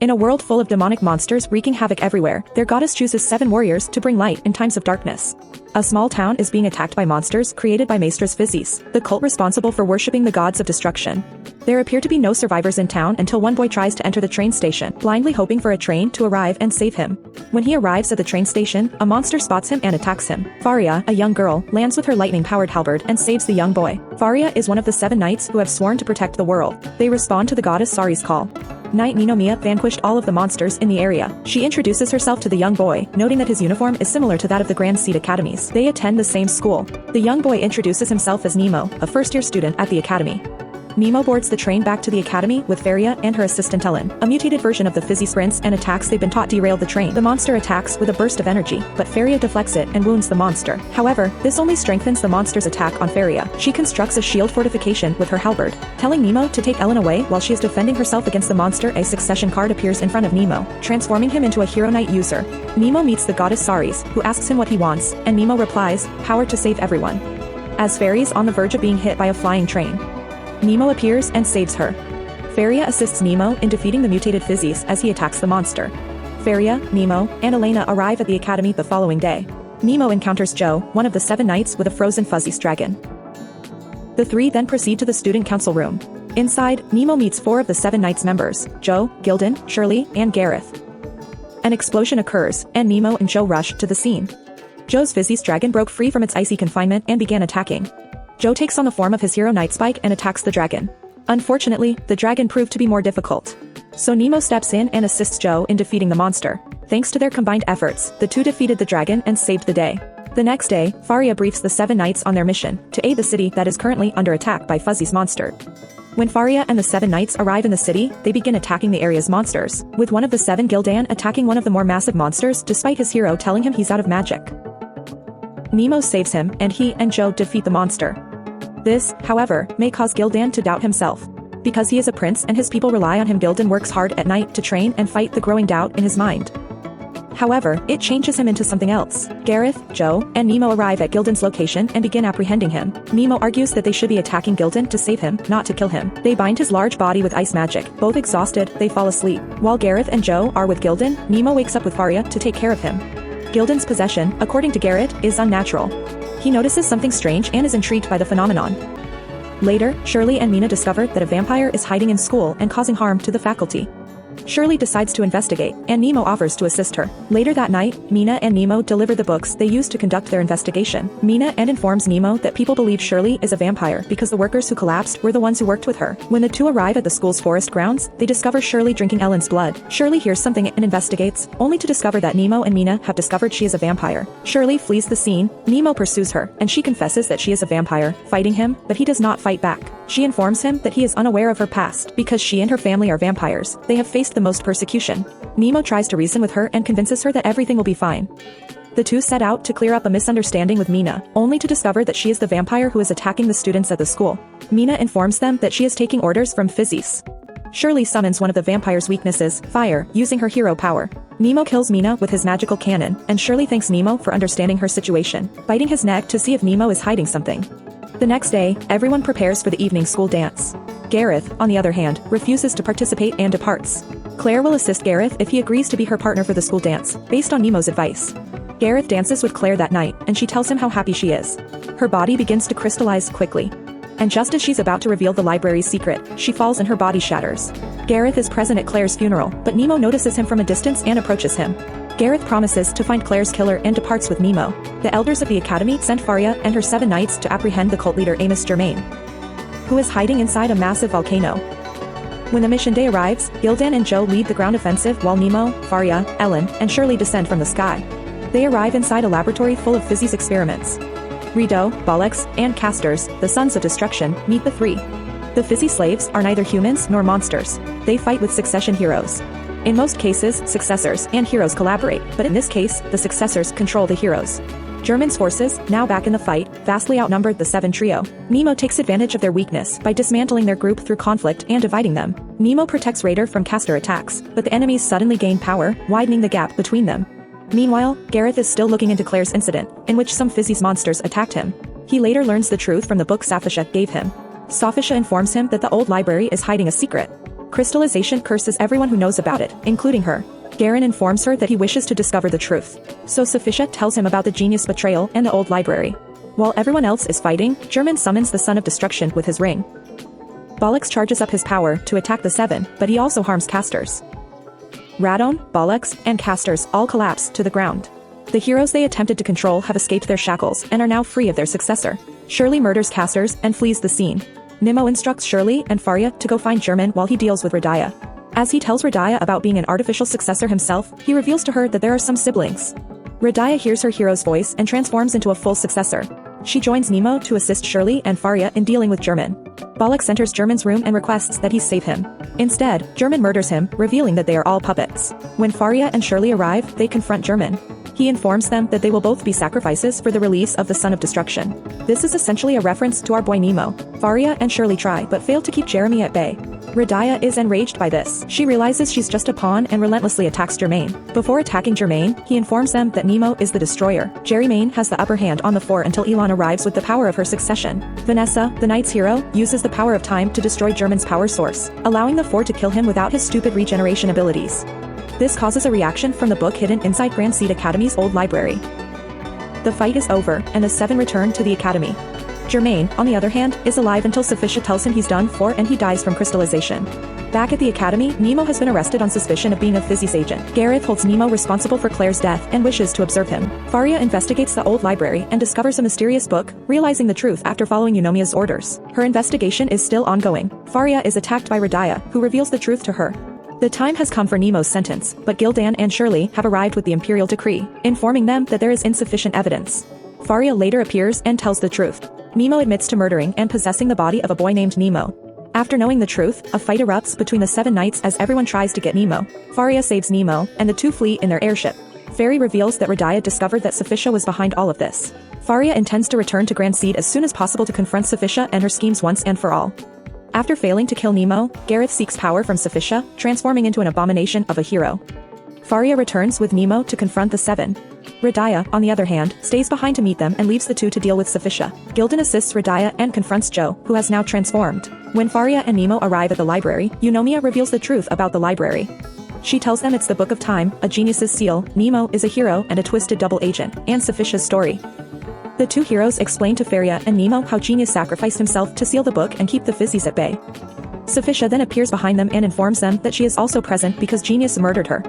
In a world full of demonic monsters wreaking havoc everywhere, their goddess chooses 7 warriors to bring light in times of darkness. A small town is being attacked by monsters created by Maestras Physis, the cult responsible for worshipping the gods of destruction. There appear to be no survivors in town until one boy tries to enter the train station, blindly hoping for a train to arrive and save him. When he arrives at the train station, a monster spots him and attacks him. Faria, a young girl, lands with her lightning-powered halberd and saves the young boy. Faria is one of the 7 knights who have sworn to protect the world. They respond to the goddess Sari's call. Knight Ninomiya vanquished all of the monsters in the area. She introduces herself to the young boy, noting that his uniform is similar to that of the Grand Seed Academies. They attend the same school. The young boy introduces himself as Nemo, a first-year student at the academy. Nemo boards the train back to the academy with Faria and her assistant Ellen. A mutated version of the Physis sprints and attacks they've been taught derail the train. The monster attacks with a burst of energy, but Faria deflects it and wounds the monster. However, this only strengthens the monster's attack on Faria. She constructs a shield fortification with her halberd. Telling Nemo to take Ellen away while she is defending herself against the monster, a succession card appears in front of Nemo, transforming him into a Hero Knight user. Nemo meets the goddess Saris, who asks him what he wants, and Nemo replies, power to save everyone. As Fary's on the verge of being hit by a flying train, Nemo appears and saves her. Faria assists Nemo in defeating the mutated Physis as he attacks the monster. Faria, Nemo, and Elena arrive at the academy the following day. Nemo encounters Joe, one of the 7 knights with a frozen Physis dragon. The 3 then proceed to the student council room. Inside, Nemo meets 4 of the 7 knights members, Joe, Gildan, Shirley, and Gareth. An explosion occurs, and Nemo and Joe rush to the scene. Joe's Physis dragon broke free from its icy confinement and began attacking. Joe takes on the form of his hero Night Spike and attacks the dragon. Unfortunately, the dragon proved to be more difficult. So Nemo steps in and assists Joe in defeating the monster. Thanks to their combined efforts, the 2 defeated the dragon and saved the day. The next day, Faria briefs the 7 knights on their mission, to aid the city that is currently under attack by Physis monster. When Faria and the 7 knights arrive in the city, they begin attacking the area's monsters, with one of the 7 Gildan attacking one of the more massive monsters despite his hero telling him he's out of magic. Nemo saves him, and he and Joe defeat the monster. This, however, may cause Gildan to doubt himself. Because he is a prince and his people rely on him, Gildan works hard at night to train and fight the growing doubt in his mind. However, it changes him into something else. Gareth, Joe, and Nemo arrive at Gildan's location and begin apprehending him. Nemo argues that they should be attacking Gildan to save him, not to kill him. They bind his large body with ice magic. Both exhausted, they fall asleep. While Gareth and Joe are with Gildan, Nemo wakes up with Faria to take care of him. Gildan's possession, according to Garrett, is unnatural. He notices something strange and is intrigued by the phenomenon. Later, Shirley and Mina discover that a vampire is hiding in school and causing harm to the faculty. Shirley decides to investigate, and Nemo offers to assist her. Later that night, Mina and Nemo deliver the books they used to conduct their investigation. Mina informs Nemo that people believe Shirley is a vampire because the workers who collapsed were the ones who worked with her. When the 2 arrive at the school's forest grounds, they discover Shirley drinking Ellen's blood. Shirley hears something and investigates, only to discover that Nemo and Mina have discovered she is a vampire. Shirley flees the scene, Nemo pursues her, and she confesses that she is a vampire, fighting him, but he does not fight back. She informs him that he is unaware of her past. Because she and her family are vampires, they have faced the most persecution. Nemo tries to reason with her and convinces her that everything will be fine. The 2 set out to clear up a misunderstanding with Mina, only to discover that she is the vampire who is attacking the students at the school. Mina informs them that she is taking orders from Physis. Shirley summons one of the vampire's weaknesses, fire, using her hero power. Nemo kills Mina with his magical cannon, and Shirley thanks Nemo for understanding her situation, biting his neck to see if Nemo is hiding something. The next day, everyone prepares for the evening school dance. Gareth, on the other hand, refuses to participate and departs. Claire will assist Gareth if he agrees to be her partner for the school dance, based on Nemo's advice. Gareth dances with Claire that night, and she tells him how happy she is. Her body begins to crystallize quickly. And just as she's about to reveal the library's secret, she falls and her body shatters. Gareth is present at Claire's funeral, but Nemo notices him from a distance and approaches him. Gareth promises to find Claire's killer and departs with Nemo. The elders of the academy send Faria and her 7 knights to apprehend the cult leader Amos Germain, who is hiding inside a massive volcano. When the mission day arrives, Gildan and Joe lead the ground offensive while Nemo, Faria, Ellen, and Shirley descend from the sky. They arrive inside a laboratory full of Physis experiments. Rideau, Bollux, and Casters, the sons of destruction, meet the 3. The Physis slaves are neither humans nor monsters. They fight with succession heroes. In most cases, successors and heroes collaborate, but in this case, the successors control the heroes. German's forces, now back in the fight, vastly outnumbered the 7 trio. Nemo takes advantage of their weakness by dismantling their group through conflict and dividing them. Nemo protects Raider from caster attacks, but the enemies suddenly gain power, widening the gap between them. Meanwhile, Gareth is still looking into Claire's incident, in which some Physis monsters attacked him. He later learns the truth from the book Safisha gave him. Safisha informs him that the old library is hiding a secret. Crystallization curses everyone who knows about it, including her. Garen informs her that he wishes to discover the truth. So Sufisha tells him about the genius betrayal and the old library. While everyone else is fighting, German summons the Son of Destruction with his ring. Bollux charges up his power to attack the Seven, but he also harms casters. Radon, Bollux, and casters all collapse to the ground. The heroes they attempted to control have escaped their shackles and are now free of their successor. Shirley murders casters and flees the scene. Nimmo instructs Shirley and Faria to go find German while he deals with Radaya. As he tells Radaya about being an artificial successor himself, he reveals to her that there are some siblings. Radaya hears her hero's voice and transforms into a full successor. She joins Nemo to assist Shirley and Faria in dealing with German. Bollux enters German's room and requests that he save him. Instead, German murders him, revealing that they are all puppets. When Faria and Shirley arrive, they confront German. He informs them that they will both be sacrifices for the release of the Son of Destruction. This is essentially a reference to our boy Nemo. Faria and Shirley try but fail to keep Jeremy at bay. Radaya is enraged by this. She realizes she's just a pawn and relentlessly attacks Germain. Before attacking Germain, he informs them that Nemo is the destroyer. Jermain has the upper hand on the four until Elon arrives with the power of her succession. Vanessa, the Knight's hero, uses the power of time to destroy German's power source, allowing the four to kill him without his stupid regeneration abilities. This causes a reaction from the book hidden inside Grand Seed Academy's old library. The fight is over, and the Seven return to the Academy. Germain, on the other hand, is alive until Sufisha tells him he's done for and he dies from crystallization. Back at the Academy, Nemo has been arrested on suspicion of being a Physis agent. Gareth holds Nemo responsible for Claire's death and wishes to observe him. Faria investigates the old library and discovers a mysterious book, realizing the truth after following Eunomia's orders. Her investigation is still ongoing. Faria is attacked by Radaya, who reveals the truth to her. The time has come for Nemo's sentence, but Gildan and Shirley have arrived with the Imperial Decree, informing them that there is insufficient evidence. Faria later appears and tells the truth. Nemo admits to murdering and possessing the body of a boy named Nemo. After knowing the truth, a fight erupts between the Seven Knights as everyone tries to get Nemo. Faria saves Nemo, and the two flee in their airship. Fairy reveals that Radaya discovered that Sufisha was behind all of this. Faria intends to return to Grand Seed as soon as possible to confront Sufisha and her schemes once and for all. After failing to kill Nemo, Gareth seeks power from Sufisha, transforming into an abomination of a hero. Faria returns with Nemo to confront the Seven. Radaya, on the other hand, stays behind to meet them and leaves the two to deal with Sufisha. Gildan assists Radaya and confronts Joe, who has now transformed. When Faria and Nemo arrive at the library, Eunomia reveals the truth about the library. She tells them it's the Book of Time, a genius's seal, Nemo is a hero and a twisted double agent, and Sufisha's story. The two heroes explain to Faria and Nemo how Genius sacrificed himself to seal the book and keep the Physis at bay. Sufisha then appears behind them and informs them that she is also present because Genius murdered her.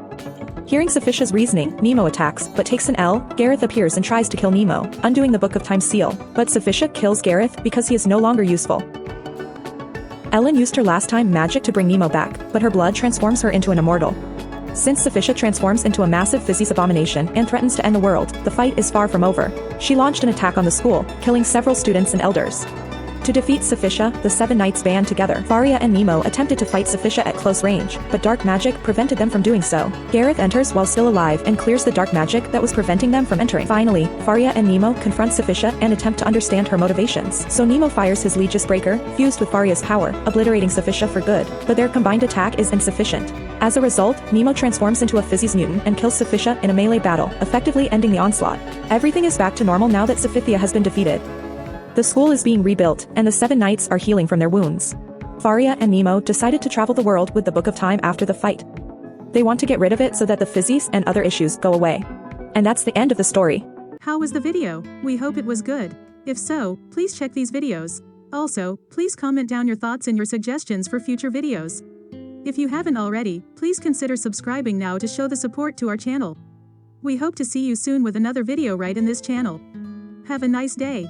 Hearing Sufisha's reasoning, Nemo attacks, but takes an L. Gareth appears and tries to kill Nemo, undoing the Book of Time seal, but Sufisha kills Gareth because he is no longer useful. Ellen used her last time magic to bring Nemo back, but her blood transforms her into an immortal. Since Sufisha transforms into a massive Physis abomination and threatens to end the world, the fight is far from over. She launched an attack on the school, killing several students and elders. To defeat Sufisha, the Seven Knights band together. Faria and Nemo attempted to fight Sufisha at close range, but dark magic prevented them from doing so. Gareth enters while still alive and clears the dark magic that was preventing them from entering. Finally, Faria and Nemo confront Sufisha and attempt to understand her motivations. So Nemo fires his Legis Breaker, fused with Faria's power, obliterating Sufisha for good, but their combined attack is insufficient. As a result, Nemo transforms into a Physis mutant and kills Sufisha in a melee battle, effectively ending the onslaught. Everything is back to normal now that Sufithia has been defeated. The school is being rebuilt, and the Seven Knights are healing from their wounds. Faria and Nemo decided to travel the world with the Book of Time after the fight. They want to get rid of it so that the Physis and other issues go away. And that's the end of the story. How was the video? We hope it was good. If so, please check these videos. Also, please comment down your thoughts and your suggestions for future videos. If you haven't already, please consider subscribing now to show the support to our channel. We hope to see you soon with another video right in this channel. Have a nice day.